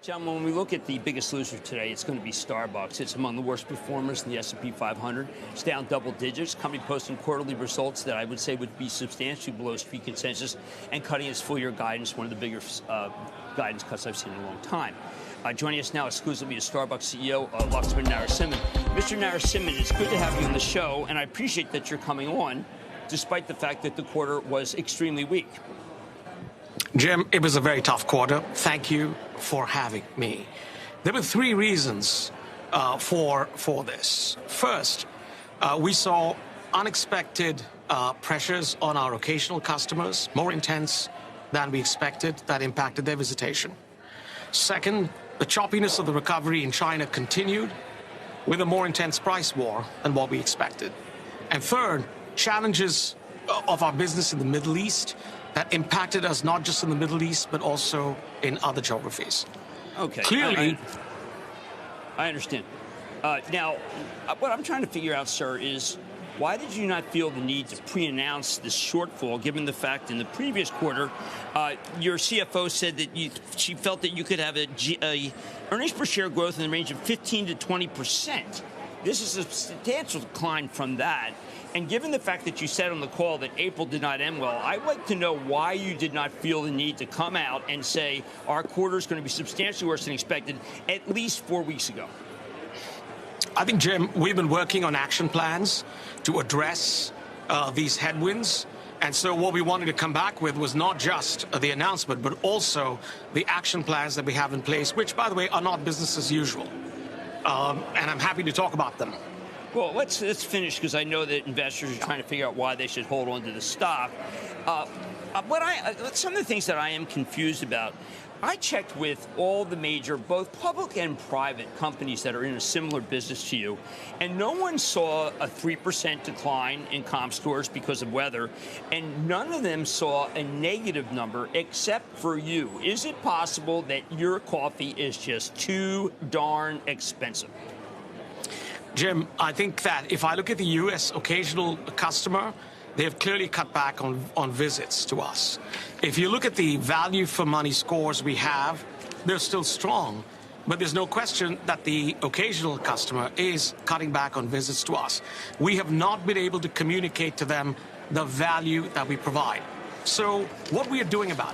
John, when we look at the biggest loser today, it's going to be Starbucks. It's among the worst performers in the S&P 500. It's down double digits. Company posting quarterly results that I would say would be substantially below street consensus and cutting its full-year guidance, one of the bigger guidance cuts I've seen in a long time. Joining us now exclusively is Starbucks CEO Laxman Narasimhan. Mr. Narasimhan, it's good to have you on the show, and I appreciate that you're coming on, despite the fact that the quarter was extremely weak. Jim, it was a very tough quarter. Thank you for having me. There were three reasons for this. First, we saw unexpected pressures on our occasional customers, more intense than we expected, that impacted their visitation. Second, the choppiness of the recovery in China continued with a more intense price war than what we expected. And third, challenges of our business in the Middle East that impacted us not just in the Middle East, but also in other geographies. Okay. Clearly, I understand. Now, what I'm trying to figure out, sir, is why did you not feel the need to pre-announce this shortfall, given the fact in the previous quarter, your CFO said that she felt that you could have a earnings per share growth in the range of 15 to 20%. This is a substantial decline from that. And given the fact that you said on the call that April did not end well, I'd like to know why you did not feel the need to come out and say our quarter is going to be substantially worse than expected at least 4 weeks ago. I think, Jim, we've been working on action plans to address these headwinds. And so what we wanted to come back with was not just the announcement, but also the action plans that we have in place, which, by the way, are not business as usual. And I'm happy to talk about them. Well, let's finish, because I know that investors are trying to figure out why they should hold on to the stock. Some of the things that I am confused about, I checked with all the major, both public and private companies that are in a similar business to you, and no one saw a 3% decline in comp stores because of weather, and none of them saw a negative number except for you. Is it possible that your coffee is just too darn expensive? Jim, I think that if I look at the U.S. occasional customer, they have clearly cut back on visits to us. If you look at the value for money scores we have, they're still strong. But there's no question that the occasional customer is cutting back on visits to us. We have not been able to communicate to them the value that we provide. So what we are doing about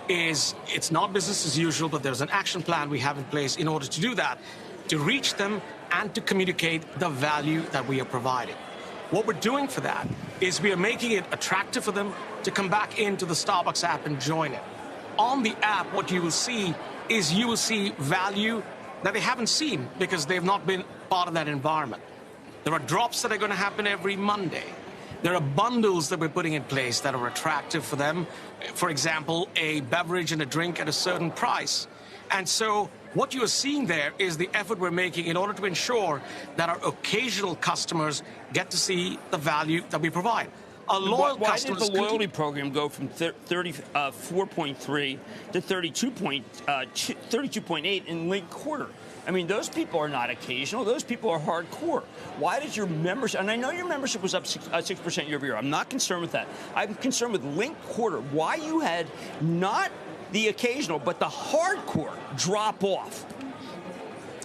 it is it's not business as usual, but there's an action plan we have in place in order to do that, to reach them and to communicate the value that we are providing. What we're doing for that is we are making it attractive for them to come back into the Starbucks app and join it. On the app, what you will see is you will see value that they haven't seen because they've not been part of that environment. There are drops that are going to happen every Monday. There are bundles that we're putting in place that are attractive for them. For example, a beverage and a drink at a certain price. And so what you are seeing there is the effort we're making in order to ensure that our occasional customers get to see the value that we provide. Our loyal customers. Why did the loyalty program go from 34.3 to 32.8 in linked quarter? I mean, those people are not occasional. Those people are hardcore. Why did your membership, and I know your membership was up 6% year over year. I'm not concerned with that. I'm concerned with linked quarter. Why you had not the occasional, but the hardcore drop off.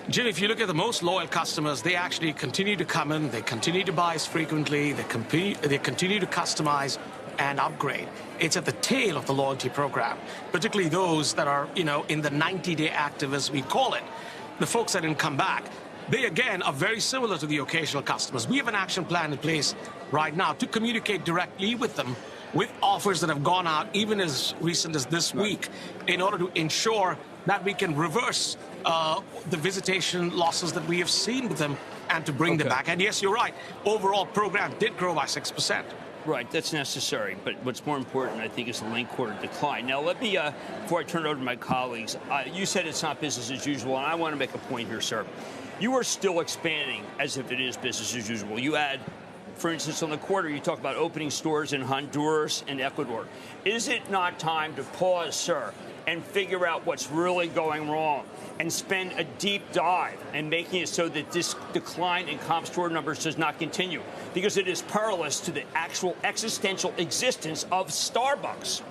Jim, if you look at the most loyal customers, they actually continue to come in, they continue to buy as frequently, they continue to customize and upgrade. It's at the tail of the loyalty program, particularly those that are, in the 90-day active, as we call it. The folks that didn't come back, they, again, are very similar to the occasional customers. We have an action plan in place right now to communicate directly with them with offers that have gone out even as recent as this week in order to ensure that we can reverse the visitation losses that we have seen with them and to bring them back. And yes, you're right. Overall program did grow by 6%. Right, that's necessary. But what's more important, I think, is the linked quarter decline. Now, let me, before I turn it over to my colleagues, you said it's not business as usual, and I want to make a point here, sir. You are still expanding as if it is business as usual. You add, for instance, on the quarter, you talk about opening stores in Honduras and Ecuador. Is it not time to pause, sir, and figure out what's really going wrong and spend a deep dive and making it so that this decline in comp store numbers does not continue? Because it is perilous to the actual existential existence of Starbucks.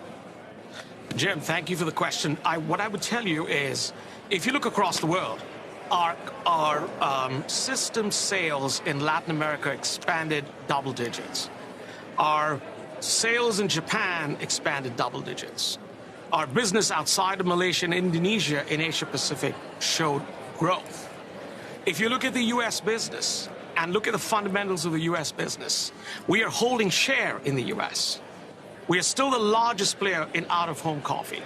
Jim, thank you for the question. What I would tell you is, if you look across the world, our system sales in Latin America expanded double digits. Our sales in Japan expanded double digits. Our business outside of Malaysia and Indonesia in Asia Pacific showed growth. If you look at the U.S. business and look at the fundamentals of the U.S. business, we are holding share in the U.S. We are still the largest player in out-of-home coffee.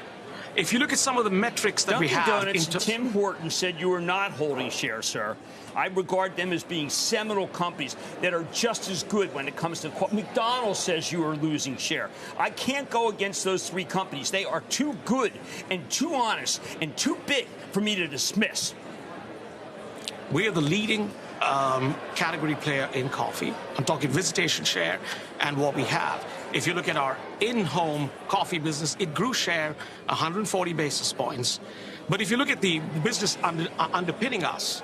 If you look at some of the metrics that we have... Dunkin' Donuts, Tim Horton said you are not holding share, sir. I regard them as being seminal companies that are just as good when it comes to... McDonald's says you are losing share. I can't go against those three companies. They are too good and too honest and too big for me to dismiss. We are the leading category player in coffee. I'm talking visitation share and what we have. If you look at our in-home coffee business, it grew share 140 basis points. But if you look at the business underpinning us,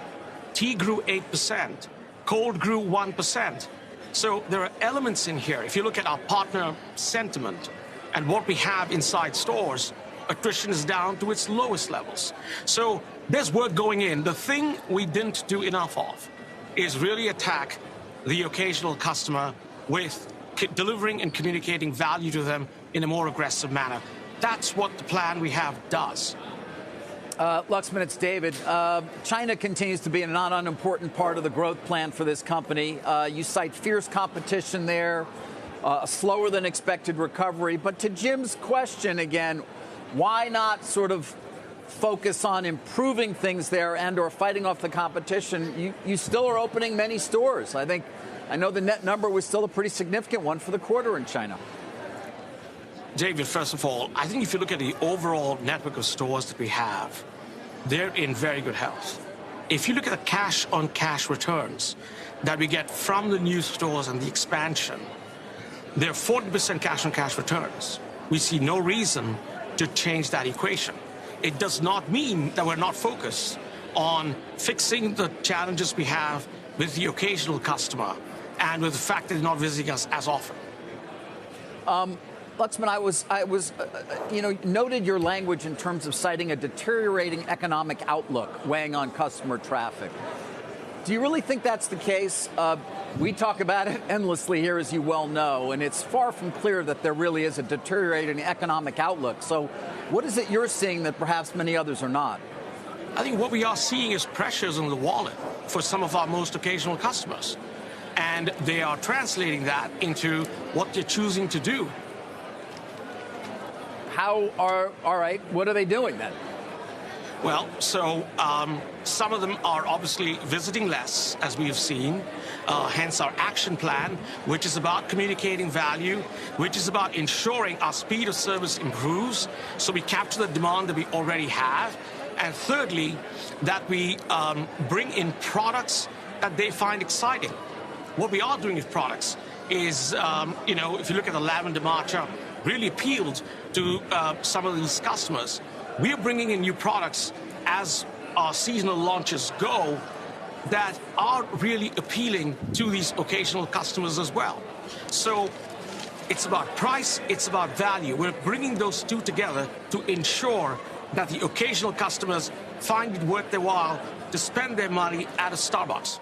tea grew 8%, cold grew 1%. So there are elements in here. If you look at our partner sentiment and what we have inside stores, attrition is down to its lowest levels. So there's work going in. The thing we didn't do enough of is really attack the occasional customer with delivering and communicating value to them in a more aggressive manner. That's what the plan we have does. Laxman, it's David. China continues to be a not unimportant part of the growth plan for this company. You cite fierce competition there, a slower than expected recovery. But to Jim's question again, why not sort of focus on improving things there and or fighting off the competition? You still are opening many stores. I know the net number was still a pretty significant one for the quarter in China. David, first of all, I think if you look at the overall network of stores that we have, they're in very good health. If you look at the cash-on-cash returns that we get from the new stores and the expansion, they're 40% cash-on-cash returns. We see no reason to change that equation. It does not mean that we're not focused on fixing the challenges we have with the occasional customer and with the fact that they're not visiting us as often. Laxman, I was noted your language in terms of citing a deteriorating economic outlook weighing on customer traffic. Do you really think that's the case? We talk about it endlessly here, as you well know, and it's far from clear that there really is a deteriorating economic outlook. So what is it you're seeing that perhaps many others are not? I think what we are seeing is pressures on the wallet for some of our most occasional customers. And they are translating that into what they're choosing to do. All right, what are they doing then? Well, so some of them are obviously visiting less, as we have seen, hence our action plan, which is about communicating value, which is about ensuring our speed of service improves, so we capture the demand that we already have, and thirdly, that we bring in products that they find exciting. What we are doing with products is, if you look at the lavender matcha, really appealed to some of these customers. We are bringing in new products as our seasonal launches go that are really appealing to these occasional customers as well. So it's about price, it's about value. We're bringing those two together to ensure that the occasional customers find it worth their while to spend their money at a Starbucks.